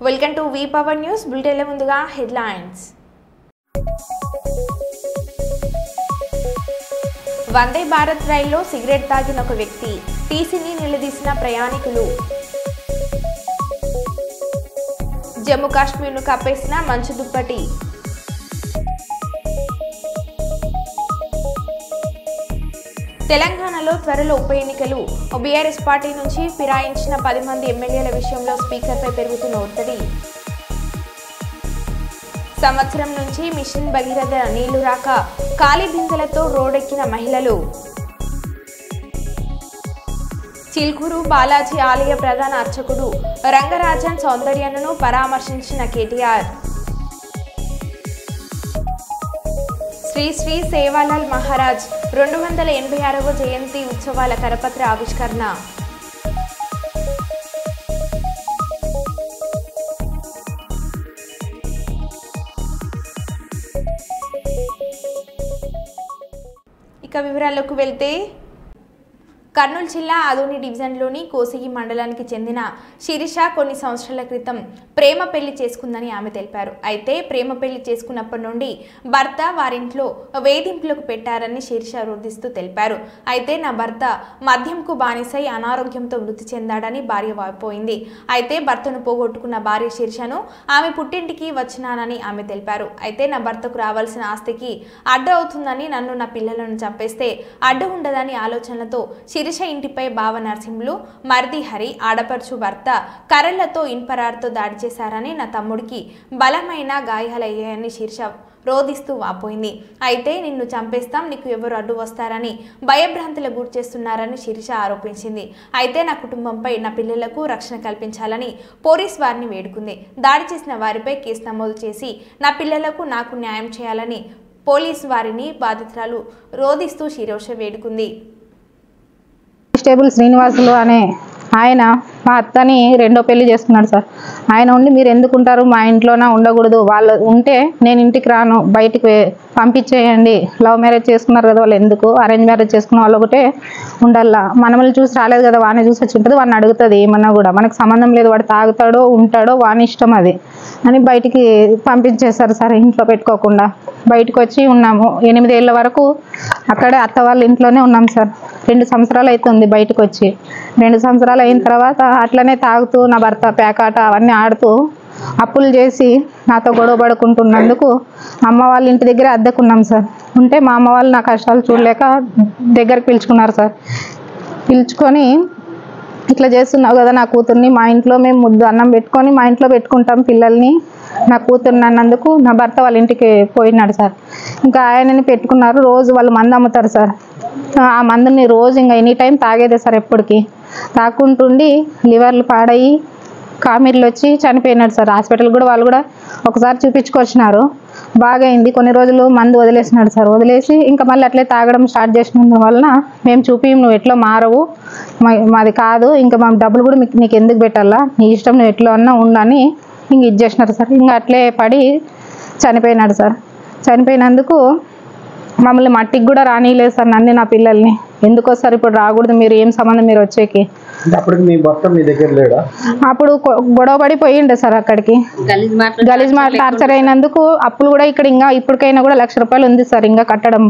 Welcome to V power news బులెటిన్ల ముందుగా headlines. Vande Bharat రైల్లో సిగరెట్ తాగిన ఒక వ్యక్తి, టీసీని నిలదీసిన ప్రయాణికులు. జమ్మూ కాశ్మీర్ను కప్పేసిన మంచు దుప్పటి. తెలంగాణలో త్వరలో ఉప ఎన్నికలు. బీఆర్ఎస్ పార్టీ నుంచి ఫిరాయించిన 10 మంది ఎమ్మెల్యేల విషయంలో స్పీకర్పై పెరుగుతున్న ఒత్తిడి. సంవత్సరం నుంచి మిషన్ భగీరథ నీళ్లు రాక ఖాళీ బిందెలతో రోడ్డెక్కిన మహిళలు. చిల్కూరు బాలాజీ ఆలయ ప్రధాన అర్చకుడు రంగరాజన్ సౌందర్యను పరామర్శించిన కేటీఆర్. శ్రీ శ్రీ సేవాలాల్ మహారాజ్ 286వ జయంతి ఉత్సవాల కరపత్ర ఆవిష్కరణ. ఇక వివరాల్లోకి వెళ్తే, కర్నూలు జిల్లా ఆదోని డివిజన్లోని కోసిగి మండలానికి చెందిన శిరీష కొన్ని సంవత్సరాల క్రితం ప్రేమ పెళ్లి చేసుకుందని ఆమె తెలిపారు. అయితే ప్రేమ పెళ్లి చేసుకున్నప్పటి నుండి భర్త వారింట్లో వేధింపులకు పెట్టారని శిరీష రోధిస్తూ తెలిపారు. అయితే నా భర్త మద్యంకు బానిసై అనారోగ్యంతో మృతి చెందాడని భార్య వాపోయింది. అయితే భర్తను పోగొట్టుకున్న భార్య శిరీషను ఆమె పుట్టింటికి వచ్చినానని ఆమె తెలిపారు. అయితే నా భర్తకు రావాల్సిన ఆస్తికి అడ్డు అవుతుందని, నన్ను నా పిల్లలను చంపేస్తే అడ్డు ఉండదని ఆలోచనలతో శిరీష ఇంటిపై బావ నరసింహులు, మర్ది హరి, ఆడపడుచు భర్త కర్రలతో ఇన్పరార్తో దాడి చేశారని, నా తమ్ముడికి బలమైన గాయాలయ్యాయని శిరీష రోధిస్తూ వాపోయింది. అయితే నిన్ను చంపేస్తాం, నీకు ఎవరు అడ్డు వస్తారని భయభ్రాంతులకు గురి చేస్తున్నారని శిరీష ఆరోపించింది. అయితే నా కుటుంబంపై, నా పిల్లలకు రక్షణ కల్పించాలని పోలీస్ వారిని వేడుకుంది. దాడి చేసిన వారిపై కేసు నమోదు చేసి నా పిల్లలకు నాకు న్యాయం చేయాలని పోలీసు వారిని బాధితురాలు రోధిస్తూ శిరీష వేడుకుంది. కానిస్టేబుల్ శ్రీనివాసులు అనే ఆయన మా అత్తని రెండో పెళ్లి చేసుకున్నాడు సార్. ఆయన ఉండి మీరు ఎందుకుంటారు, మా ఇంట్లోనే ఉండకూడదు, వాళ్ళు ఉంటే నేను ఇంటికి రాను, బయటికి పంపించేయండి, లవ్ మ్యారేజ్ చేసుకున్నారు కదా వాళ్ళు ఎందుకు, అరేంజ్ మ్యారేజ్ చేసుకున్న వాళ్ళు ఒకటే ఉండాలా, మనల్ని చూసి రాలేదు కదా వాడిని చూసి వచ్చి ఉంటుంది, వాడిని అడుగుతుంది ఏమన్నా కూడా, మనకు సంబంధం లేదు, వాడు తాగుతాడో ఉంటాడో వాని ఇష్టం అది అని బయటికి పంపించేశారు సార్. ఇంట్లో పెట్టుకోకుండా బయటకు వచ్చి ఉన్నాము. 8 ఏళ్ళ వరకు అక్కడే అత్త వాళ్ళ ఇంట్లోనే ఉన్నాం సార్. 2 సంవత్సరాలు అవుతుంది బయటకు వచ్చి. 2 సంవత్సరాలు అయిన తర్వాత అట్లనే తాగుతూ నా భర్త పేకాట అవన్నీ ఆడుతూ అప్పులు చేసి నాతో గొడవ పడుకుంటున్నందుకు అమ్మ వాళ్ళ ఇంటి దగ్గర అద్దెకున్నాం సార్. ఉంటే మా అమ్మ వాళ్ళు నా కష్టాలు చూడలేక దగ్గరికి పిలుచుకున్నారు సార్. పిలుచుకొని ఇట్లా చేస్తున్నావు కదా నా కూతుర్ని, మా ఇంట్లో మేము ముద్దు అన్నం పెట్టుకొని మా ఇంట్లో పెట్టుకుంటాం పిల్లల్ని, నా కూతుర్ని అన్నందుకు నా భర్త వాళ్ళ ఇంటికి పోయినాడు సార్. ఇంకా ఆయనని పెట్టుకున్నారు. రోజు వాళ్ళు మందు అమ్ముతారు సార్. ఆ మందుని రోజు ఇంకా ఎనీ టైం తాగేదే సార్. ఎప్పటికీ తాకుంటుండి లివర్లు పాడయి కామెర్లు వచ్చి చనిపోయినాడు సార్. హాస్పిటల్ కూడా వాళ్ళు కూడా ఒకసారి చూపించుకొచ్చినారు, బాగా అయింది. కొన్ని రోజులు మందు వదిలేసినాడు సార్. వదిలేసి ఇంకా మళ్ళీ అట్లే తాగడం స్టార్ట్ చేసిన వలన మేము నువ్వు ఎట్లా మారవు, మాది కాదు, ఇంకా మా డబ్బులు కూడా నీకు ఎందుకు పెట్టాలా, నీ ఇష్టం, నువ్వు ఎట్లా అన్నా ఉండని ఇంక ఇది చేసినారు సార్. ఇంకా అట్లే పడి చనిపోయినాడు సార్. చనిపోయినందుకు మమ్మల్ని మట్టికి కూడా రానిలేదు సార్, నన్ను నా పిల్లల్ని. ఎందుకు వస్తారు ఇప్పుడు, రాకూడదు, మీరు ఏం సంబంధం మీరు వచ్చేకి. అప్పుడు గొడవ పడిపోయిండే సార్. అక్కడికి గలీజ్ మాట టార్చర్ అయినందుకు అప్పులు కూడా ఇక్కడ ఇంకా ఇప్పటికైనా కూడా 1,00,000 రూపాయలు ఉంది సార్ ఇంకా కట్టడం.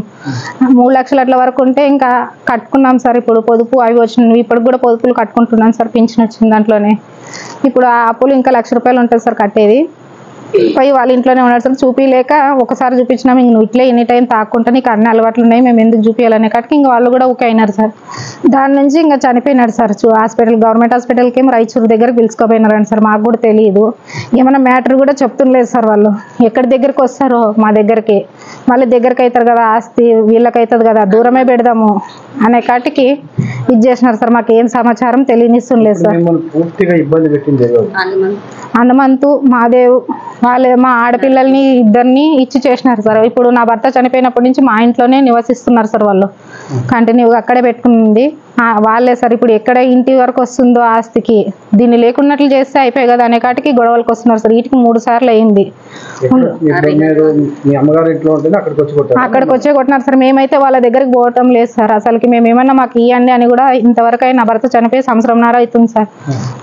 3 లక్షలు అట్ల వరకు ఉంటే ఇంకా కట్టుకున్నాం సార్. ఇప్పుడు పొదుపు అవి వచ్చినాయి, ఇప్పటికి కూడా పొదుపులు కట్టుకుంటున్నాం సార్. పింఛన్ వచ్చింది దాంట్లోనే. ఇప్పుడు ఆ అప్పులు ఇంకా 1,00,000 రూపాయలు ఉంటుంది సార్ కట్టేది. పోయి వాళ్ళ ఇంట్లోనే ఉన్నాడు సార్. చూపించలేక ఒకసారి చూపించినాం, ఇంక నువ్వు ఇట్లే ఎనీ టైం తాక్కుంటా నీకు అన్ని అలవాట్లు ఉన్నాయి, మేము ఎందుకు చూపించాలనే కాటికి ఇంక వాళ్ళు కూడా ఊకే అయినారు సార్. దాని నుంచి ఇంకా చనిపోయినాడు సార్. హాస్పిటల్, గవర్నమెంట్ హాస్పిటల్కి ఏమో రైచూరు దగ్గర పిలుచుకోపోయినారండి సార్. మాకు కూడా తెలియదు, ఏమైనా మ్యాటర్ కూడా చెప్తుండలేదు సార్. వాళ్ళు ఎక్కడి దగ్గరికి వస్తారో మా దగ్గరికి, మళ్ళీ దగ్గరికి అవుతారు కదా ఆస్తి వీళ్ళకి అవుతుంది కదా, దూరమే పెడదాము అనే కాటికి ఇది చేసినారు సార్. మాకు ఏం సమాచారం తెలియనిస్తుండలేదు సార్. హనుమంతు, మాదేవ్ వాళ్ళే మా ఆడపిల్లల్ని ఇద్దరిని ఇచ్చి చేసినారు సార్. ఇప్పుడు నా భర్త చనిపోయినప్పటి నుంచి మా ఇంట్లోనే నివసిస్తున్నారు సార్. వాళ్ళు కంటిన్యూగా అక్కడే పెట్టుకుంది. వాళ్ళే సార్. ఇప్పుడు ఎక్కడ ఇంటి వరకు వస్తుందో ఆస్తికి దీన్ని లేకున్నట్లు చేస్తే అయిపోయి కదా అనే కాటికి గొడవలకు వస్తున్నారు సార్. వీటికి 3 సార్లు అయింది. అక్కడికి వచ్చే కొట్టినారు సార్. మేమైతే వాళ్ళ దగ్గరికి పోవటం లేదు సార్. అసలుకి మేము ఏమన్నా మాకు ఇవ్వండి అని కూడా ఇంతవరకు అయినా భర్త చనిపోయి 1.5 సంవత్సరం అవుతుంది సార్.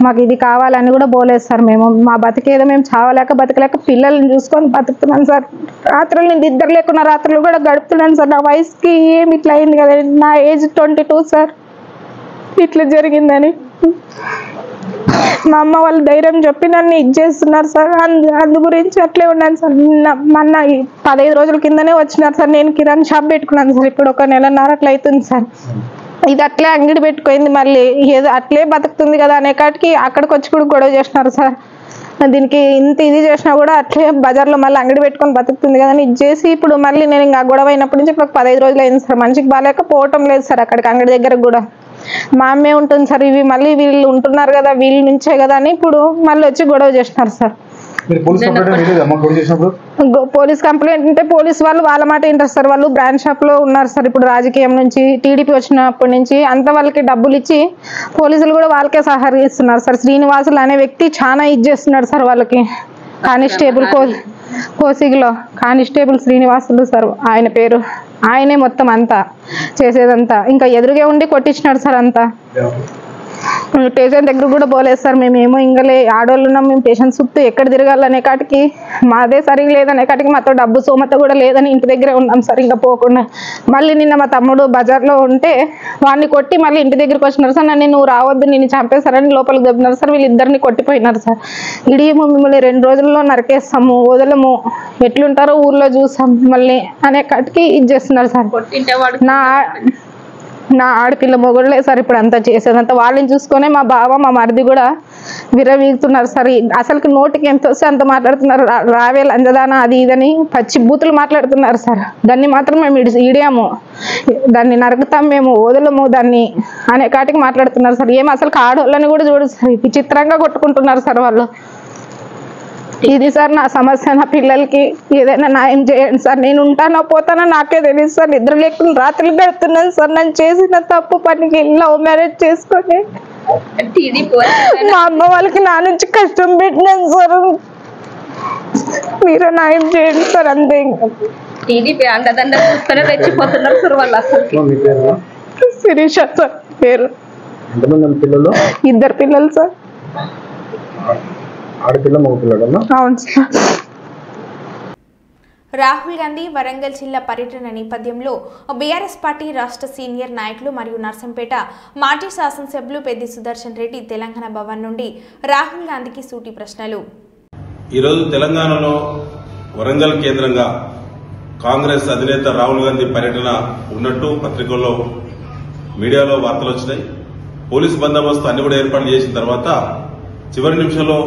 మాకు ఇది కావాలని కూడా పోలేదు సార్. మేము మా బతికేదో మేము చావలేక బతకలేక పిల్లల్ని చూసుకొని బతుకుతున్నాను సార్. రాత్రులు నేను ఇద్దరు లేకున్నా రాత్రులు కూడా గడుపుతున్నాను సార్. నా వయసుకి ఏమి ఇట్లా అయింది కదా, నా ఏజ్ 22 సార్. ఇట్లా జరిగిందని మా అమ్మ వాళ్ళు ధైర్యం చెప్పి నన్ను ఇచ్చేస్తున్నారు సార్. అందు గురించి అట్లే ఉన్నాను సార్. మొన్న 15 రోజుల కిందనే వచ్చినారు సార్. నేను కిరాణా షాప్ పెట్టుకున్నాను సార్. ఇప్పుడు 1 నెలన్నర అట్లా అవుతుంది సార్. ఇది అట్లే అంగడి పెట్టుకుంది, మళ్ళీ ఏదో అట్లే బతుకుతుంది కదా అనే కాటికి అక్కడికి వచ్చి కూడా గొడవ చేసినారు సార్. దీనికి ఇంత ఇది చేసినా కూడా అట్లే బజార్లో మళ్ళీ అంగడి పెట్టుకొని బతుకుతుంది కదా అని ఇది చేసి ఇప్పుడు మళ్ళీ నేను ఇంకా గొడవ అయినప్పటి నుంచి ఇప్పుడు 15 రోజులు అయింది సార్. మనిషికి బాగాలేక పోవటం లేదు సార్ అక్కడికి అంగడి దగ్గరకు కూడా. మా అమ్మే ఉంటుంది సార్. ఇవి మళ్ళీ వీళ్ళు ఉంటున్నారు కదా వీళ్ళ నుంచే కదా అని ఇప్పుడు మళ్ళీ వచ్చి గొడవ చేసినారు సార్. పోలీస్ కంప్లైంట్ అంటే పోలీస్ వాళ్ళు వాళ్ళ మాట వింటారు సార్. వాళ్ళు బ్రాంచ్ షాప్ లో ఉన్నారు సార్. ఇప్పుడు రాజకీయం నుంచి టీడీపీ వచ్చినప్పటి నుంచి అంతా వాళ్ళకి డబ్బులు ఇచ్చి పోలీసులు కూడా వాళ్ళకే సహకరిస్తున్నారు సార్. శ్రీనివాసులు అనే వ్యక్తి చాలా ఇచ్చేస్తున్నాడు సార్ వాళ్ళకి. కానిస్టేబుల్ కోసిగిలో కానిస్టేబుల్ శ్రీనివాసులు సార్ ఆయన పేరు. ఆయనే మొత్తం అంతా చేసేదంతా. ఇంకా ఎదురుగా ఉండి కొట్టించినాడు సార్ అంతా. స్టేషన్ దగ్గర కూడా పోలేదు సార్. మేమేమో ఇంకలే ఆడవాళ్ళు ఉన్నాం, మేము స్టేషన్ చుట్టూ ఎక్కడ తిరగాలనే కాటికి మాదే సరిగా లేదనే కాటికి మాతో డబ్బు సోమత కూడా లేదని ఇంటి దగ్గరే ఉన్నాం సార్. ఇంకా పోకుండా మళ్ళీ నిన్న మా తమ్ముడు బజార్లో ఉంటే వాడిని కొట్టి మళ్ళీ ఇంటి దగ్గరికి వచ్చినారు సార్. నన్ను నువ్వు రావద్దు నిన్ను చంపేశారని లోపలికి దొబ్బినారు సార్. వీళ్ళిద్దరిని కొట్టిపోయినారు సార్. ఇడియము మిమ్మల్ని 2 రోజుల్లో నరికేస్తాము, వదలము, ఎట్లుంటారో ఊర్లో చూసాం మళ్ళీ అనే కాటికి ఇది చేస్తున్నారు సార్. నా ఆడపిల్ల మొగుళ్ళే సార్ ఇప్పుడు అంతా చేసేదంతా. వాళ్ళని చూసుకొనే మా బావ మా మరిది కూడా విరవీగుతున్నారు సార్. అసలుకి నోటికి ఎంత వస్తే అంత మాట్లాడుతున్నారు. రావే లంజదానా అది ఇదని పచ్చి బూతులు మాట్లాడుతున్నారు సార్. దాన్ని మాత్రం మేము ఇడియాము, దాన్ని నరుకుతాం, మేము వదలము దాన్ని అనే కాటికి మాట్లాడుతున్నారు సార్. ఏం అసలు ఆడవాళ్ళని కూడా చూడదు సార్. విచిత్రంగా కొట్టుకుంటున్నారు సార్ వాళ్ళు. ఇది సార్ నా సమస్య. నా పిల్లలకి ఏదైనా న్యాయం చేయండి సార్. నేను ఉంటానో పోతానో నాకే తెలియదు సార్. నిద్ర లేకుండా రాత్రులు గడుపుతున్నాను సార్. నేను చేసిన తప్పు పనికి లవ్ మ్యారేజ్ చేసుకొని మా అమ్మ వాళ్ళకి నా నుంచి కష్టం పెట్టినాను సార్. మీరు న్యాయం చేయండి సార్. అంతే. శిరీష సార్ పేరు. 2 పిల్లలు సార్. అవును సార్. రాహుల్ గాంధీ వరంగల్ జిల్లా పర్యటన నేపథ్యంలో బీఆర్ఎస్ పార్టీ రాష్ట్ర సీనియర్ నాయకులు మరియు నర్సంపేట మాజీ శాసనసభ్యులు పెద్ది సుదర్శన్ రెడ్డి తెలంగాణ భవన్ నుండి రాహుల్ గాంధీకి సూటి ప్రశ్నలు. ఈరోజు తెలంగాణలో వరంగల్ కేంద్రంగా కాంగ్రెస్ అధినేత రాహుల్ గాంధీ పర్యటన ఉన్నట్టు పత్రికల్లో మీడియాలో వార్తలు వచ్చినాయి. పోలీసు బందోబస్తు అన్ని కూడా ఏర్పాటు చేసిన తర్వాత చివరి నిమిషంలో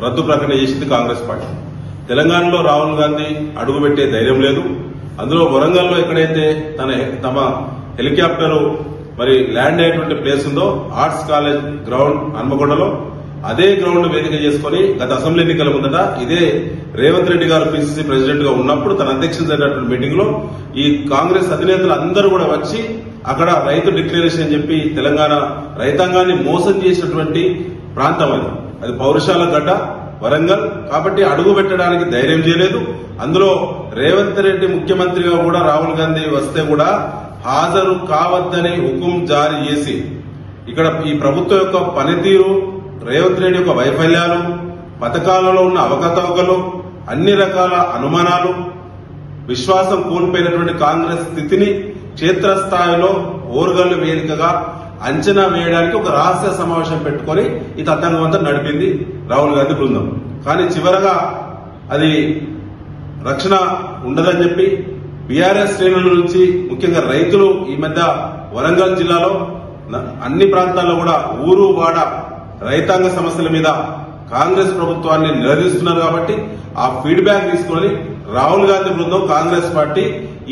రద్దు ప్రకటన చేసింది కాంగ్రెస్ పార్టీ. తెలంగాణలో రాహుల్ గాంధీ అడుగుపెట్టే ధైర్యం లేదు. అందులో వరంగల్లో ఎక్కడైతే తమ హెలికాప్టర్ మరి ల్యాండ్ అయ్యేటువంటి ప్లేస్ ఉందో ఆర్ట్స్ కాలేజ్ గ్రౌండ్ హన్మకొండలో అదే గ్రౌండ్ వేదిక చేసుకుని గత అసెంబ్లీ ఎన్నికల ముందట ఇదే రేవంత్ రెడ్డి గారు పిసిసి ప్రెసిడెంట్ గా ఉన్నప్పుడు తన అధ్యక్షత జరిగినటువంటి మీటింగ్ లో ఈ కాంగ్రెస్ అధినేతలు అందరూ కూడా వచ్చి అక్కడ రైతు డిక్లరేషన్ అని చెప్పి తెలంగాణ రైతాంగాన్ని మోసం చేసినటువంటి ప్రాంతం అది పౌరుషాల గడ్డ వరంగల్. కాబట్టి అడుగు పెట్టడానికి ధైర్యం చేయలేదు. అందులో రేవంత్ రెడ్డి ముఖ్యమంత్రిగా కూడా రాహుల్ గాంధీ వస్తే కూడా హాజరు కావద్దని హుకుం జారీ చేసి ఇక్కడ ఈ ప్రభుత్వం యొక్క పనితీరు, రేవంత్ రెడ్డి యొక్క వైఫల్యాలు, పథకాలలో ఉన్న అవకతవకలు, అన్ని రకాల అనుమానాలు, విశ్వాసం కోల్పోయినటువంటి కాంగ్రెస్ స్థితిని క్షేత్రస్థాయిలో ఓర్గల్లు వేదికగా అంచనా వేయడానికి ఒక రహస్య సమావేశం పెట్టుకుని ఈ తతంగం అంతా నడిపింది రాహుల్ గాంధీ బృందం. కానీ చివరగా అది రక్షణ ఉండదని చెప్పి బీఆర్ఎస్ శ్రేణుల నుంచి ముఖ్యంగా రైతులు ఈ మధ్య వరంగల్ జిల్లాలో అన్ని ప్రాంతాల్లో కూడా ఊరు వాడ రైతాంగ సమస్యల మీద కాంగ్రెస్ ప్రభుత్వాన్ని నిలదీస్తున్నారు. కాబట్టి ఆ ఫీడ్బ్యాక్ తీసుకుని రాహుల్ గాంధీ బృందం కాంగ్రెస్ పార్టీ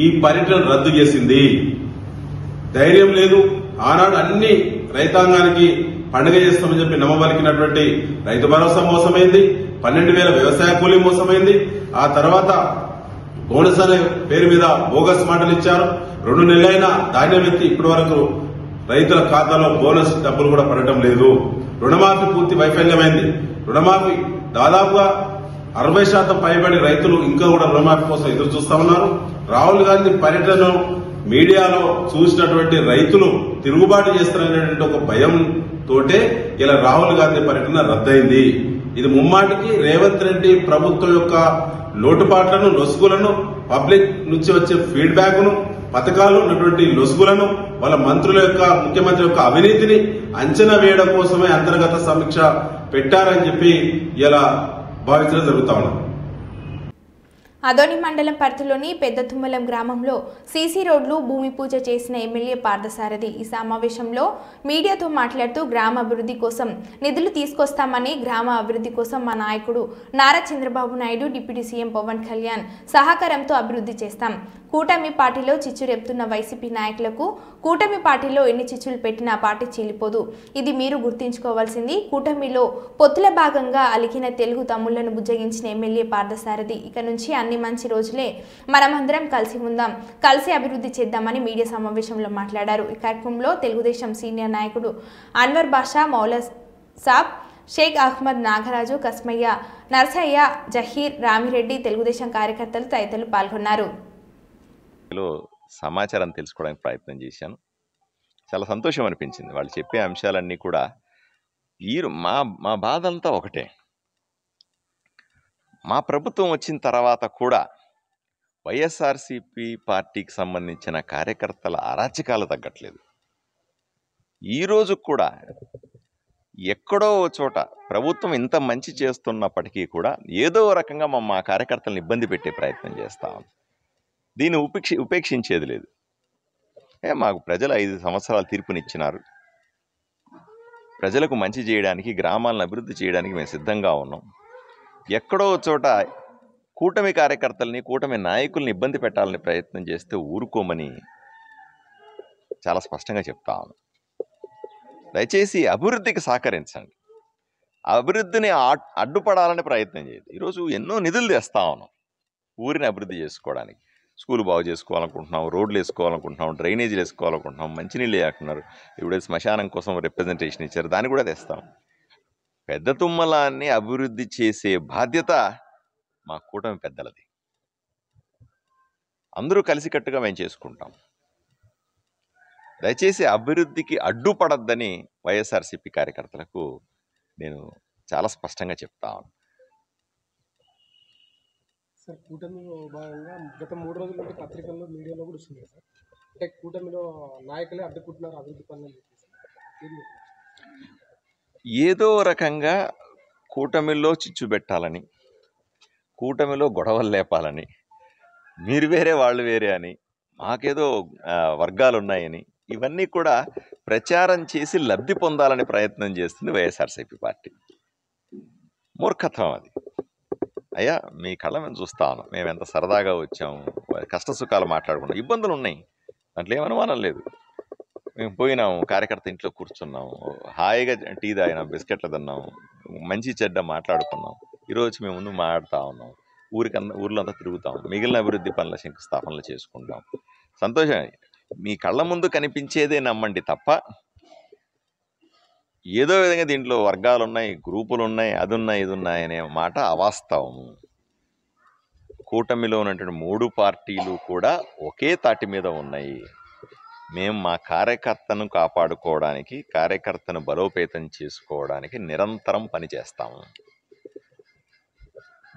ఈ పర్యటన రద్దు చేసింది. ధైర్యం లేదు. ఆనాడు అన్ని రైతాంగానికి పండుగ చేస్తామని చెప్పి నమ్మబలికినటువంటి రైతు భరోసా మోసమైంది, 12,000 వ్యవసాయ కూలీ మోసమైంది. ఆ తర్వాత బోనస్ అనే పేరు మీద బోగస్ మాటలు ఇచ్చారు. 2 నెలలైనా ధాన్యం ఎత్తి ఇప్పటి వరకు రైతుల ఖాతాలో బోనస్ డబ్బులు కూడా పడటం లేదు. రుణమాఫీ పూర్తి వైఫల్యమైంది. రుణమాఫీ దాదాపుగా 60% పైబడి రైతులు ఇంకా కూడా రుణమాఫీ కోసం ఎదురు చూస్తా ఉన్నారు. రాహుల్ గాంధీ పర్యటన మీడియాలో చూసినటువంటి రైతులు తిరుగుబాటు చేస్తారనేటువంటి ఒక భయం తోటే ఇలా రాహుల్ గాంధీ పర్యటన రద్దయింది. ఇది ముమ్మాటికి రేవంత్ రెడ్డి ప్రభుత్వం యొక్క లోటుపాట్లను, లొసుగులను, పబ్లిక్ నుంచి వచ్చే ఫీడ్బ్యాక్ ను, పథకాలు ఉన్నటువంటి లొసుగులను, వాళ్ళ మంత్రుల యొక్క, ముఖ్యమంత్రి యొక్క అవినీతిని అంచనా వేయడం కోసమే అంతర్గత సమీక్ష పెట్టారని చెప్పి ఇలా భావించడం జరుగుతా ఉన్నది. అదోని మండలం పరిధిలోని పెద్ద తుమ్మలం గ్రామంలో సీసీ రోడ్లు భూమి పూజ చేసిన ఎమ్మెల్యే పార్థసారథి ఈ సమావేశంలో మీడియాతో మాట్లాడుతూ గ్రామ అభివృద్ధి కోసం నిధులు తీసుకొస్తామని, గ్రామ అభివృద్ధి కోసం మా నాయకుడు నారా చంద్రబాబు నాయుడు, డిప్యూటీ సీఎం పవన్ కళ్యాణ్ సహకారంతో అభివృద్ధి చేస్తాం. కూటమి పార్టీలో చిచ్చు రేపుతున్న వైసీపీ నాయకులకు కూటమి పార్టీలో ఎన్ని చిచ్చులు పెట్టినా పార్టీ చీలిపోదు. ఇది మీరు గుర్తుంచుకోవాల్సింది. కూటమిలో పొత్తుల భాగంగా అలికిన తెలుగు తమ్ముళ్లను బుజ్జగించిన ఎమ్మెల్యే పార్థసారథి ఇక నుంచి అన్ని మంచి రోజులే, మనమందరం కలిసి ఉందాం, కలిసి అభివృద్ధి చేద్దామని మీడియా సమావేశంలో మాట్లాడారు. ఈ కార్యక్రమంలో తెలుగుదేశం సీనియర్ నాయకుడు అన్వర్ బాషా, మౌలా సాబ్, షేక్ అహ్మద్, నాగరాజు, కస్మయ్య, నర్సయ్య, జహీర్, రామిరెడ్డి, తెలుగుదేశం కార్యకర్తలు తదితరులు పాల్గొన్నారు. సమాచారం తెలుసుకోవడానికి ప్రయత్నం చేశాను. చాలా సంతోషం అనిపించింది. వాళ్ళు చెప్పే అంశాలన్నీ కూడా మా బాధ అంతా ఒకటే. మా ప్రభుత్వం వచ్చిన తర్వాత కూడా వైఎస్ఆర్సీపీ పార్టీకి సంబంధించిన కార్యకర్తల అరాచకాలు తగ్గట్లేదు. ఈరోజు కూడా ఎక్కడో చోట ప్రభుత్వం ఇంత మంచి చేస్తున్నప్పటికీ కూడా ఏదో రకంగా మా కార్యకర్తలను ఇబ్బంది పెట్టే ప్రయత్నం చేస్తాం. దీన్ని ఉపేక్షించేది లేదు. మాకు ప్రజలు 5 సంవత్సరాలు తీర్పునిచ్చినారు. ప్రజలకు మంచి చేయడానికి, గ్రామాలను అభివృద్ధి చేయడానికి మేము సిద్ధంగా ఉన్నాం. ఎక్కడో చోట కూటమి కార్యకర్తల్ని, కూటమి నాయకుల్ని ఇబ్బంది పెట్టాలని ప్రయత్నం చేస్తే ఊరుకోమని చాలా స్పష్టంగా చెప్తాను. దయచేసి అభివృద్ధికి సహకరించండి. అభివృద్ధిని అడ్డుపడాలని ప్రయత్నం చేయదు. ఈరోజు ఎన్నో నిధులు తెస్తా ఉన్నాం ఊరిని అభివృద్ధి చేసుకోవడానికి. స్కూల్ బాగు చేసుకోవాలనుకుంటున్నాం, రోడ్లు వేసుకోవాలనుకుంటున్నాం, డ్రైనేజీలు వేసుకోవాలనుకుంటున్నాం, మంచినీళ్ళు వేస్తున్నారు. ఇప్పుడే శ్మశానం కోసం రిప్రజెంటేషన్ ఇచ్చారు, దాన్ని కూడా తెస్తాం. పెద్ద తుమ్మలాన్ని అభివృద్ధి చేసే బాధ్యత మా కూటమి పెద్దలది. అందరూ కలిసికట్టుగా మేము చేసుకుంటాం. దయచేసి అభివృద్ధికి అడ్డుపడద్దని వైఎస్ఆర్సీపీ కార్యకర్తలకు నేను చాలా స్పష్టంగా చెప్తాను. సార్, కూటమిలో భాగంగా గత 3 రోజుల నుండి పత్రికల్లో, మీడియాలో కూడా వస్తుంది సార్. అంటే కూటమిలో నాయకులే అడ్డుకుంటున్నారు అభివృద్ధి పనులు చెప్పేసి. ఏదో రకంగా కూటమిలో చిచ్చు పెట్టాలని, కూటమిలో గొడవలు లేపాలని, మీరు వేరే వాళ్ళు వేరే అని, మాకేదో వర్గాలు ఉన్నాయని, ఇవన్నీ కూడా ప్రచారం చేసి లబ్ధి పొందాలని ప్రయత్నం చేస్తుంది వైఎస్ఆర్సీపీ పార్టీ. మూర్ఖత్వం అది. అయ్యా, మీ కళ్ళ మేము చూస్తాను, మేము ఎంత సరదాగా వచ్చాము, కష్ట సుఖాలు మాట్లాడుకున్నాం. ఇబ్బందులు ఉన్నాయి, దాంట్లో ఏం అనుమానం లేదు. మేము పోయినాము, కార్యకర్త ఇంట్లో కూర్చున్నాము, హాయిగా టీ తాగినాం, బిస్కెట్లు తిన్నాము, మంచి చెడ్డ మాట్లాడుకున్నాం. ఈరోజు మేము ముందు మాట్లాడుతూ ఉన్నాం, ఊర్లో అంతా తిరుగుతాం, మిగిలిన అభివృద్ధి పనుల శంకుస్థాపనలు చేసుకుంటాం. సంతోషం. మీ కళ్ళ ముందు కనిపించేదే నమ్మండి తప్ప ఏదో విధంగా దీంట్లో వర్గాలు ఉన్నాయి, గ్రూపులు ఉన్నాయి, అది ఉన్నాయి, ఇది ఉన్నాయి అనే మాట అవాస్తవము. కూటమిలో ఉన్నటువంటి 3 పార్టీలు కూడా ఒకే తాటి మీద ఉన్నాయి. మేము మా కార్యకర్తను కాపాడుకోవడానికి, కార్యకర్తను బలోపేతం చేసుకోవడానికి నిరంతరం పనిచేస్తాము.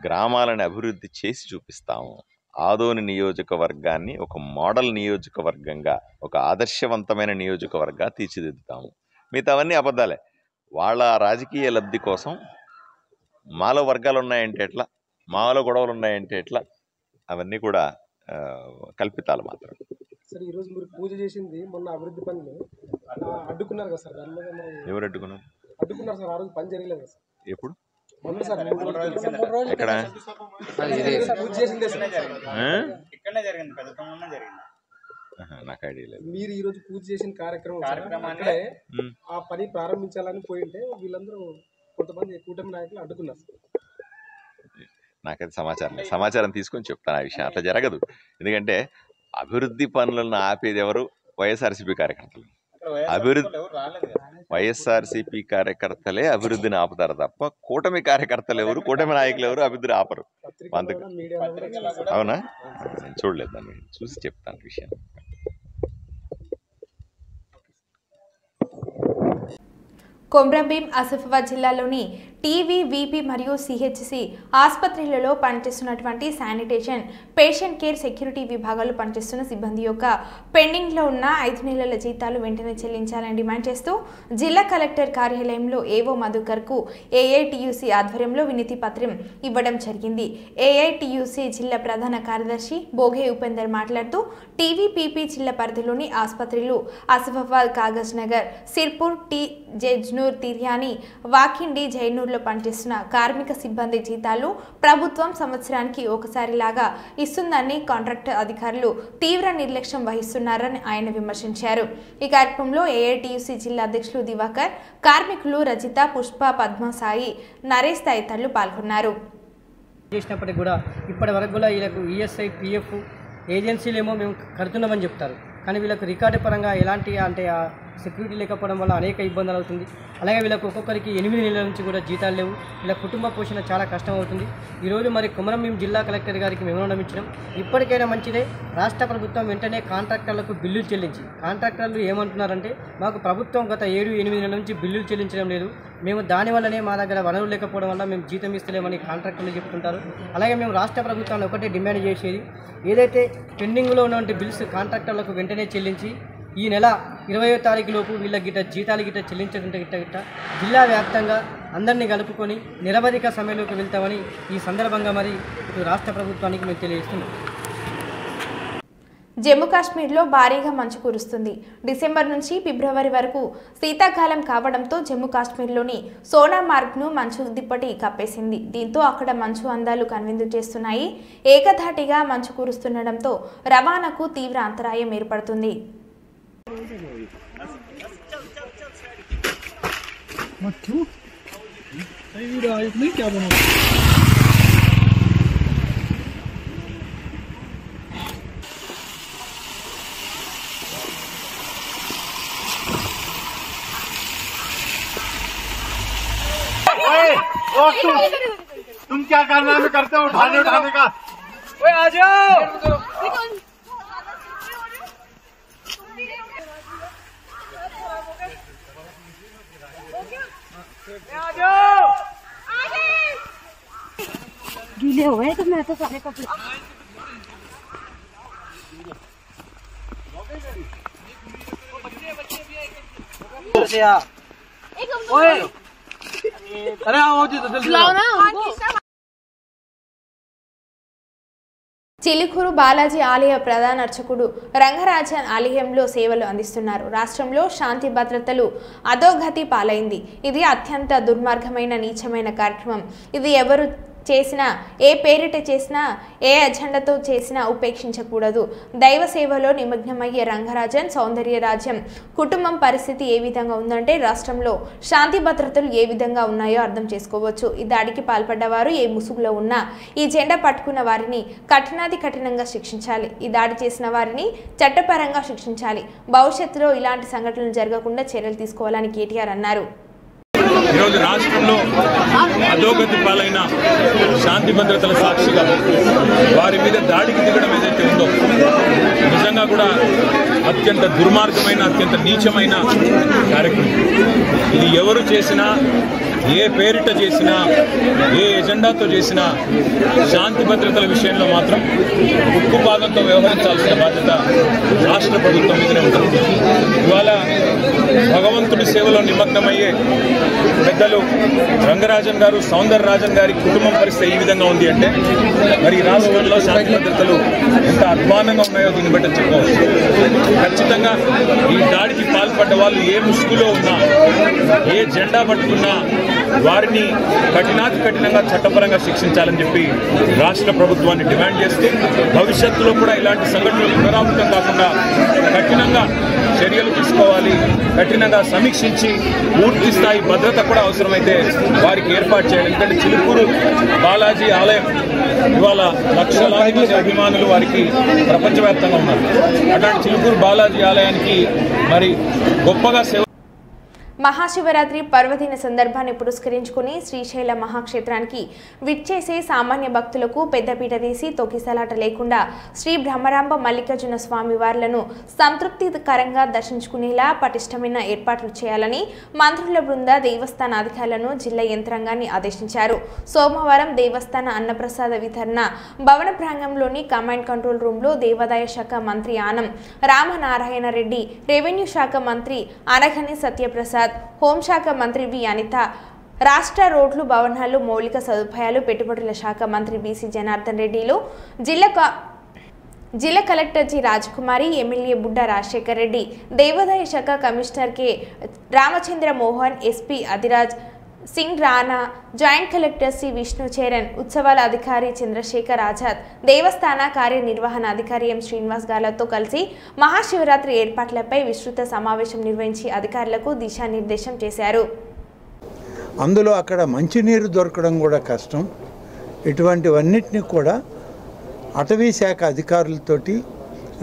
గ్రామాలను అభివృద్ధి చేసి చూపిస్తాము. ఆదోని నియోజకవర్గాన్ని ఒక మోడల్ నియోజకవర్గంగా, ఒక ఆదర్శవంతమైన నియోజకవర్గంగా తీర్చిదిద్దుతాము. మిగతావన్నీ అబద్ధాలే. వాళ్ళ రాజకీయ లబ్ధి కోసం మాలో వర్గాలు ఉన్నాయంటే ఎట్లా, మాలో గొడవలు ఉన్నాయంటే ఎట్లా, అవన్నీ కూడా కల్పితాలు మాత్రం. సార్, ఈరోజు మీరు పూజ చేసింది మొన్న అభివృద్ధి పనులు అడ్డుకున్నారు కదా సార్? దాని మీద ఎవరు అడ్డుకున్నారు? అడ్డుకున్నారు సార్. ఆ రోజు పని జరగలేదు కదా సార్? ఎప్పుడు? మొన్న సార్, 3 రోజులు ఎక్కడ పూజ చేసిందే సార్. నాకు ఐడియా లేదు. మీరు ఈరోజు పూజ చేసిన కార్యక్రమం అక్కడే ఆ పని ప్రారంభించాలని పోయింటే వీళ్ళందరూ కొంతమంది కూటమి నాయకులు అడ్డుకున్నారు సార్. నాకైతే సమాచారం తీసుకొని చెప్తాను ఆ విషయం. అట్లా జరగదు. ఎందుకంటే అభివృద్ధి పనులను ఆపేది ఎవరు? వైఎస్ఆర్సీపీ కార్యకర్తలు. అభివృద్ధి వైఎస్ఆర్సీపీ కార్యకర్తలే అభివృద్ధిని ఆపుతారు తప్ప కూటమి కార్యకర్తలు ఎవరు, కూటమి నాయకులు ఎవరు అభివృద్ధిని ఆపరు. అవునా? నేను చూడలేదు, దాన్ని చూసి చెప్తాను విషయం. కొమ్రంభీం ఆసిఫాబాద్ జిల్లాలోని టీవీ, వీపీ మరియు సిహెచ్సి ఆసుపత్రులలో పనిచేస్తున్నటువంటి శానిటేషన్, పేషెంట్ కేర్, సెక్యూరిటీ విభాగాల్లో పనిచేస్తున్న సిబ్బంది యొక్క పెండింగ్లో ఉన్న 5 నెలల జీతాలు వెంటనే చెల్లించాలని డిమాండ్ చేస్తూ జిల్లా కలెక్టర్ కార్యాలయంలో ఏవో మధుకర్కు ఏఐటియుసి ఆధ్వర్యంలో వినతి పత్రం ఇవ్వడం జరిగింది. ఏఐటియుసి జిల్లా ప్రధాన కార్యదర్శి బోగే ఉపేందర్ మాట్లాడుతూ టీవీ, పీపీ జిల్లా పరిధిలోని ఆసుపత్రులు ఆసిఫాబాద్, కాగజ్ నగర్, సిర్పూర్, జెజ్నూర్, తిర్యాని, వాకిండి, జైనూర్లో పనిచేస్తున్న కార్మిక సిబ్బంది జీతాలు ప్రభుత్వం సంవత్సరానికి ఒకసారిలాగా ఇస్తుందని కాంట్రాక్టర్ అధికారులు తీవ్ర నిర్లక్ష్యం వహిస్తున్నారని ఆయన విమర్శించారు. ఈ కార్యక్రమంలో ఏఐటియుసి జిల్లా అధ్యక్షులు దివాకర్, కార్మికులు రజిత, పుష్ప, పద్మ, సాయి, నరేష్ తదితరులు పాల్గొన్నారు. చేసినప్పటికి కూడా ఇప్పటి వరకు కూడా వీళ్ళకు ఈఎస్ఐ, పిఎఫ్ ఏజెన్సీలేమో మేము కడుతున్నామని చెప్తారు, కానీ వీళ్ళకు రికార్డు పరంగా ఎలాంటి అంటే సెక్యూరిటీ లేకపోవడం వల్ల అనేక ఇబ్బందులు అవుతుంది. అలాగే వీళ్ళకు ఒక్కొక్కరికి 8 నెలల నుంచి కూడా జీతాలు లేవు. వీళ్ళ కుటుంబ పోషణ చాలా కష్టం అవుతుంది. ఈరోజు మరి కొమరంభీం జిల్లా కలెక్టర్ గారికి మెమోరాండం ఇచ్చినాం. ఇప్పటికైనా మంచిదే, రాష్ట్ర ప్రభుత్వం వెంటనే కాంట్రాక్టర్లకు బిల్లులు చెల్లించి, కాంట్రాక్టర్లు ఏమంటున్నారంటే మాకు ప్రభుత్వం గత 7-8 నెలల నుంచి బిల్లులు చెల్లించడం లేదు, మేము దానివల్లనే మా దగ్గర వనరులు లేకపోవడం వల్ల మేము జీతం ఇస్తలేమని కాంట్రాక్టర్లు చెప్తుంటారు. అలాగే మేము రాష్ట్ర ప్రభుత్వాన్ని ఒకటే డిమాండ్ చేసేది, ఏదైతే పెండింగ్లో ఉన్నటువంటి బిల్స్ కాంట్రాక్టర్లకు వెంటనే చెల్లించి ఈ నెల 20వ తారీఖు లోపు వీళ్ళ జీతాలు చెల్లించకుంటే జిల్లా వ్యాప్తంగా అందరినీ కలుపుకొని నిరవధిక సమ్మెలోకి వెళ్తామని ఈ సందర్భంగా మరి ఇటు రాష్ట్ర ప్రభుత్వానికి మేము తెలియజేస్తున్నాం. జమ్మూ కాశ్మీర్లో భారీగా మంచు కురుస్తుంది. డిసెంబర్ నుంచి ఫిబ్రవరి వరకు శీతాకాలం కావడంతో జమ్మూ కాశ్మీర్లోని సోనామార్గ్ను మంచు దిప్పటి కప్పేసింది. దీంతో అక్కడ మంచు అందాలు కనువిందు చేస్తున్నాయి. ఏకధాటిగా మంచు కురుస్తుండటంతో రవాణాకు తీవ్ర అంతరాయం ఏర్పడుతుంది. तुम क्या करना में करते हो उठाने का? आ जाओ। गीले हो गए तो मैं तो सारे कपड़े अरे आओ जी तो చిలుకూరు బాలాజీ ఆలయ ప్రధాన అర్చకుడు రంగరాజన్ ఆలయంలో సేవలు అందిస్తున్నారు. రాష్ట్రంలో శాంతి భద్రతలు అధోగతి పాలైంది. ఇది అత్యంత దుర్మార్గమైన, నీచమైన కార్యక్రమం. ఇది ఎవరు చేసినా, ఏ పేరిట చేసినా, ఏ అజెండాతో చేసినా ఉపేక్షించకూడదు. దైవ సేవలో నిమగ్నమయ్యే రంగరాజన్ సౌందర్యరాజ్యం కుటుంబం పరిస్థితి ఏ విధంగా ఉందంటే రాష్ట్రంలో శాంతి భద్రతలు ఏ విధంగా ఉన్నాయో అర్థం చేసుకోవచ్చు. ఈ దాడికి పాల్పడ్డవారు ఏ ముసుగులో ఉన్నా ఈ జెండా పట్టుకున్న వారిని కఠినంగా శిక్షించాలి. ఈ దాడి చేసిన వారిని చట్టపరంగా శిక్షించాలి. భవిష్యత్తులో ఇలాంటి సంఘటనలు జరగకుండా చర్యలు తీసుకోవాలని కేటీఆర్ అన్నారు. ఈరోజు రాష్ట్రంలో అధోగతి పాలైన శాంతి భద్రతల సాక్షిగా వారి మీద దాడికి దిగడం ఏదైతే ఉందో నిజంగా కూడా అత్యంత దుర్మార్గమైన, అత్యంత నీచమైన కార్యక్రమం. ఇది ఎవరు చేసినా, ఏ పేరిట చేసినా, ఏ ఎజెండాతో చేసినా శాంతి భద్రతల విషయంలో మాత్రం ఉక్కు భాగంతో వ్యవహరించాల్సిన బాధ్యత రాష్ట్ర ప్రభుత్వం మీదనే ఉంటుంది. ఇవాళ భగవంతుడి సేవలో నిమగ్నమయ్యే పెద్దలు రంగరాజన్ గారు, సౌందరరాజన్ గారి కుటుంబం పరిస్థితి ఈ విధంగా ఉంది అంటే మరి ఈ రాష్ట్రంలో శాంతి భద్రతలు ఎంత అధ్వానంగా ఉన్నాయో దీన్ని బట్టి చెప్పవచ్చు. ఖచ్చితంగా ఈ దాడికి పాల్పడ్డ వాళ్ళు ఏ ముసుగులో ఉన్నా, ఏ జెండా పట్టుకున్నా వారిని కఠినంగా చట్టపరంగా శిక్షించాలని చెప్పి రాష్ట్ర ప్రభుత్వాన్ని డిమాండ్ చేస్తూ భవిష్యత్తులో కూడా ఇలాంటి సంఘటనలు పునరావృతం కాకుండా కఠినంగా చర్యలు తీసుకోవాలి. కఠినంగా సమీక్షించి పూర్తి స్థాయి భద్రత కూడా అవసరమైతే వారికి ఏర్పాటు చేయాలి. ఎందుకంటే చిలుకూరు బాలాజీ ఆలయం ఇవాళ లక్షలాది మంది అభిమానులు వారికి ప్రపంచవ్యాప్తంగా ఉన్నారు. అట్లాంటి చిలుకూరు బాలాజీ ఆలయానికి మరి గొప్పగా సేవ. మహాశివరాత్రి పర్వదిన సందర్భాన్ని పురస్కరించుకుని శ్రీశైల మహాక్షేత్రానికి విచ్చేసే సామాన్య భక్తులకు పెద్దపీట తీసి తొక్కిసలాట లేకుండా శ్రీ బ్రహ్మరాంబ మల్లికార్జున స్వామి వార్లను సంతృప్తికరంగా దర్శించుకునేలా పటిష్టమైన ఏర్పాట్లు చేయాలని మంత్రుల బృంద దేవస్థాన అధికారులను జిల్లా యంత్రాంగాన్ని ఆదేశించారు. సోమవారం దేవస్థాన అన్నప్రసాద వితరణ భవన ప్రాంగణంలోని కమాండ్ కంట్రోల్ రూమ్లో దేవాదాయ శాఖ మంత్రి ఆనం రామనారాయణ రెడ్డి, రెవెన్యూ శాఖ మంత్రి అనఘని సత్యప్రసాద్, హోంశాఖ మంత్రి వి అనిత, రాష్ట్ర రోడ్లు, భవనాలు, మౌలిక సదుపాయాలు, పెట్టుబడుల శాఖ మంత్రి బీసీ జనార్దన్ రెడ్డిలు, జిల్లా కలెక్టర్ జి రాజకుమారి, ఎమ్మెల్యే బుడ్డ రాజశేఖర్ రెడ్డి, దేవాదాయ శాఖ commissioner K Ramachandra Mohan, SP Adhiraj Singh Rana, joint collector C Vishnu Charan, ఉత్సవాల అధికారి చంద్రశేఖర్ ఆజాద్, దేవస్థాన కార్యనిర్వహణ అధికారి ఎం శ్రీనివాస్ గార్లతో కలిసి మహాశివరాత్రి ఏర్పాట్లపై విస్తృత సమావేశం నిర్వహించి అధికారులకు దిశానిర్దేశం చేశారు. అందులో అక్కడ మంచినీరు దొరకడం కూడా కష్టం. ఇటువంటివన్నిటిని కూడా అటవీ శాఖ అధికారులతోటి,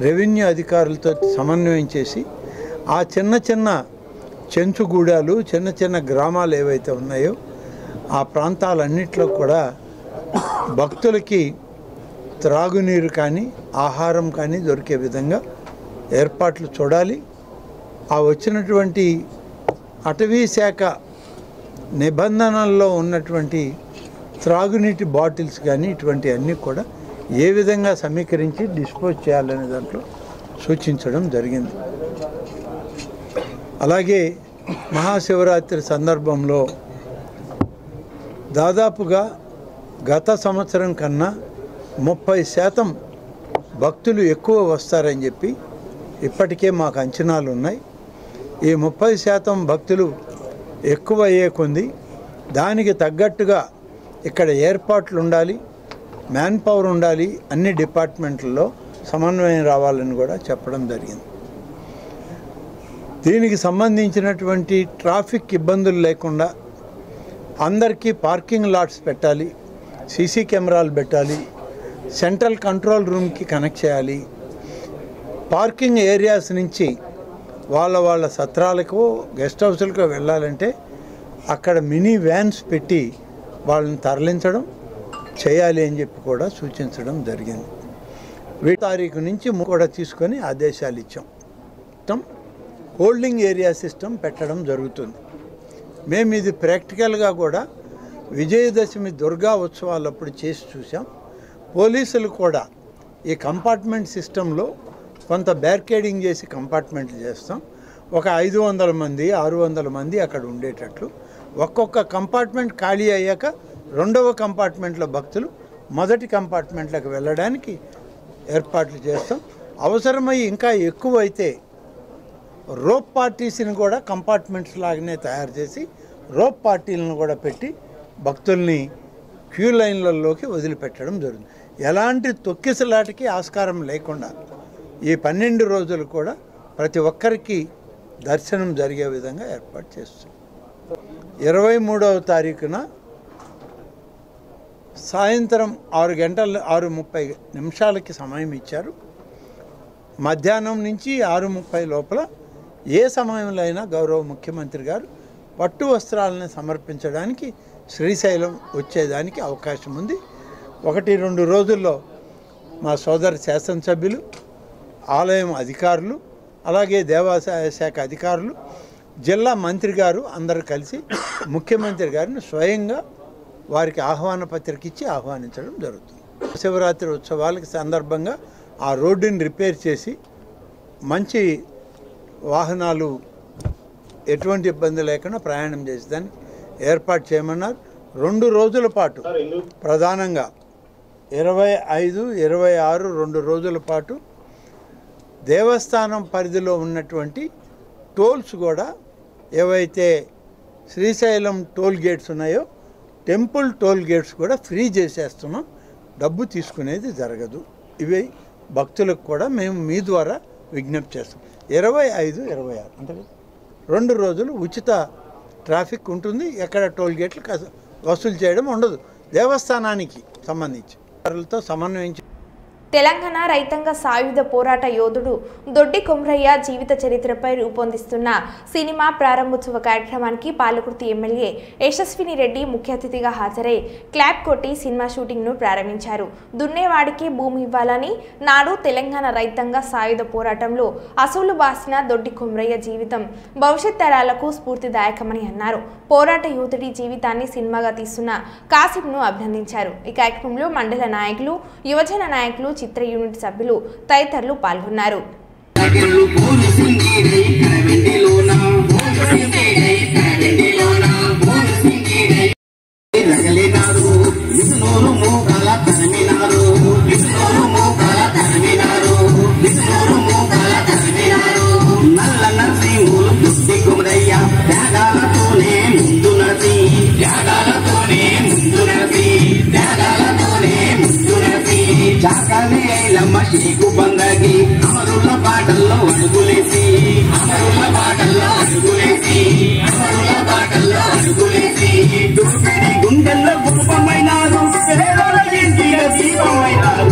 రెవెన్యూ అధికారులతో సమన్వయం చేసి ఆ చిన్న చిన్న చెంచుగూడాలు, చిన్న చిన్న గ్రామాలు ఏవైతే ఉన్నాయో ఆ ప్రాంతాలన్నింటిలో కూడా భక్తులకి త్రాగునీరు కానీ ఆహారం కానీ దొరికే విధంగా ఏర్పాట్లు చూడాలి. ఆ వచ్చినటువంటి అటవీ శాఖ నిబంధనల్లో ఉన్నటువంటి త్రాగునీటి బాటిల్స్ కానీ ఇటువంటి అన్నీ కూడా ఏ విధంగా సమీకరించి డిస్పోజ్ చేయాలనే దాంట్లో సూచించడం జరిగింది. అలాగే మహాశివరాత్రి సందర్భంలో దాదాపుగా గత సంవత్సరం కన్నా 30% భక్తులు ఎక్కువ వస్తారని చెప్పి ఇప్పటికే మాకు అంచనాలు ఉన్నాయి. ఈ 30% భక్తులు ఎక్కువ అయ్యే కొంది దానికి తగ్గట్టుగా ఇక్కడ ఏర్పాట్లు ఉండాలి, మ్యాన్ పవర్ ఉండాలి, అన్ని డిపార్ట్మెంట్లలో సమన్వయం రావాలని కూడా చెప్పడం జరిగింది. దీనికి సంబంధించినటువంటి ట్రాఫిక్ ఇబ్బందులు లేకుండా అందరికీ పార్కింగ్ లాట్స్ పెట్టాలి, సీసీ కెమెరాలు పెట్టాలి, సెంట్రల్ కంట్రోల్ రూమ్కి కనెక్ట్ చేయాలి. పార్కింగ్ ఏరియాస్ నుంచి వాళ్ళ సత్రాలకు, గెస్ట్ హౌస్లకు వెళ్ళాలంటే అక్కడ మినీ వ్యాన్స్ పెట్టి వాళ్ళని తరలించడం చేయాలి అని చెప్పి కూడా సూచించడం జరిగింది. 1 తారీఖు నుంచి కూడా తీసుకొని ఆదేశాలు ఇచ్చాం. హోల్డింగ్ ఏరియా సిస్టమ్ పెట్టడం జరుగుతుంది. మేము ఇది ప్రాక్టికల్గా కూడా విజయదశమి దుర్గా ఉత్సవాలప్పుడు చేసి చూసాం. పోలీసులు కూడా ఈ కంపార్ట్మెంట్ సిస్టంలో కొంత బ్యారికేడింగ్ చేసి కంపార్ట్మెంట్లు చేస్తాం. ఒక 500 మంది 600 మంది అక్కడ ఉండేటట్లు ఒక్కొక్క కంపార్ట్మెంట్ ఖాళీ అయ్యాక రెండవ కంపార్ట్మెంట్లో భక్తులు మొదటి కంపార్ట్మెంట్లకు వెళ్ళడానికి ఏర్పాట్లు చేస్తాం. అవసరమై ఇంకా ఎక్కువైతే రోప్ పార్టీస్ని కూడా కంపార్ట్మెంట్స్ లాగానే తయారు చేసి రోప్ పార్టీలను కూడా పెట్టి భక్తుల్ని క్యూ లైన్లలోకి వదిలిపెట్టడం జరుగుతుంది. ఎలాంటి తొక్కిసలాటకి ఆస్కారం లేకుండా ఈ 12 రోజులు కూడా ప్రతి ఒక్కరికి దర్శనం జరిగే విధంగా ఏర్పాటు చేస్తుంది. 23వ తారీఖున సాయంత్రం 6:30 సమయం ఇచ్చారు. మధ్యాహ్నం నుంచి 6:30 లోపల ఏ సమయంలో అయినా గౌరవ ముఖ్యమంత్రి గారు పట్టు వస్త్రాలను సమర్పించడానికి శ్రీశైలం వచ్చేదానికి అవకాశం ఉంది. 1-2 రోజుల్లో మా సోదర శాసనసభ్యులు, ఆలయం అధికారులు, అలాగే దేవాదాయ శాఖ అధికారులు, జిల్లా మంత్రి గారు అందరూ కలిసి ముఖ్యమంత్రి గారిని స్వయంగా వారికి ఆహ్వాన పత్రిక ఇచ్చి ఆహ్వానించడం జరుగుతుంది. శివరాత్రి ఉత్సవాలకి సందర్భంగా ఆ రోడ్డుని రిపేర్ చేసి మంచి వాహనాలు ఎటువంటి ఇబ్బంది లేకుండా ప్రయాణం చేసేదాన్ని ఏర్పాటు చేయమన్నారు. 2 రోజుల పాటు ప్రధానంగా 25, 26 2 రోజుల పాటు దేవస్థానం పరిధిలో ఉన్నటువంటి టోల్స్ కూడా ఏవైతే శ్రీశైలం టోల్ గేట్స్ ఉన్నాయో టెంపుల్ టోల్ గేట్స్ కూడా ఫ్రీ చేసేస్తున్నాం. డబ్బు తీసుకునేది జరగదు. ఇవి భక్తులకు కూడా మేము మీ ద్వారా విజ్ఞప్తి చేస్తాం. 25, 26 అంటే 2 రోజులు ఉచిత ట్రాఫిక్ ఉంటుంది. ఎక్కడ టోల్ గేట్లు వసూలు చేయడం ఉండదు. దేవస్థానానికి సంబంధించి వారితో సమన్వయించి తెలంగాణ రైతాంగ సాయుధ పోరాట యోధుడు దొడ్డి కొమరయ్య జీవిత చరిత్రపై రూపొందిస్తున్న సినిమా ప్రారంభోత్సవ కార్యక్రమానికి పాలకుర్తి ఎమ్మెల్యే యశస్విని రెడ్డి ముఖ్య అతిథిగా హాజరై క్లాప్ కొట్టి సినిమా షూటింగ్ను ప్రారంభించారు. దున్నేవాడికి భూమి ఇవ్వాలని నాడు తెలంగాణ రైతాంగ సాయుధ పోరాటంలో అసూలు బాసిన దొడ్డి కొమరయ్య జీవితం భవిష్యత్ తరాలకు స్ఫూర్తిదాయకమని అన్నారు. పోరాట యోధుడి జీవితాన్ని సినిమాగా తీస్తున్న కాసిఫ్ను అభినందించారు. ఈ కార్యక్రమంలో మండల నాయకులు, యువజన నాయకులు, చిత్ర యూనిట్ సభ్యులు తదితరులు పాల్గొన్నారు. బందగి అమరుల బాటల్లో అడుగులేసి దుర్పిడి గుండెల్లో గురుపమైనారు, పేదల ఇంటిల దీపమైనారు.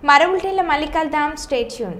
మరో బులెటిన్లో మళ్ళీ కలుద్దాం. Stay tune.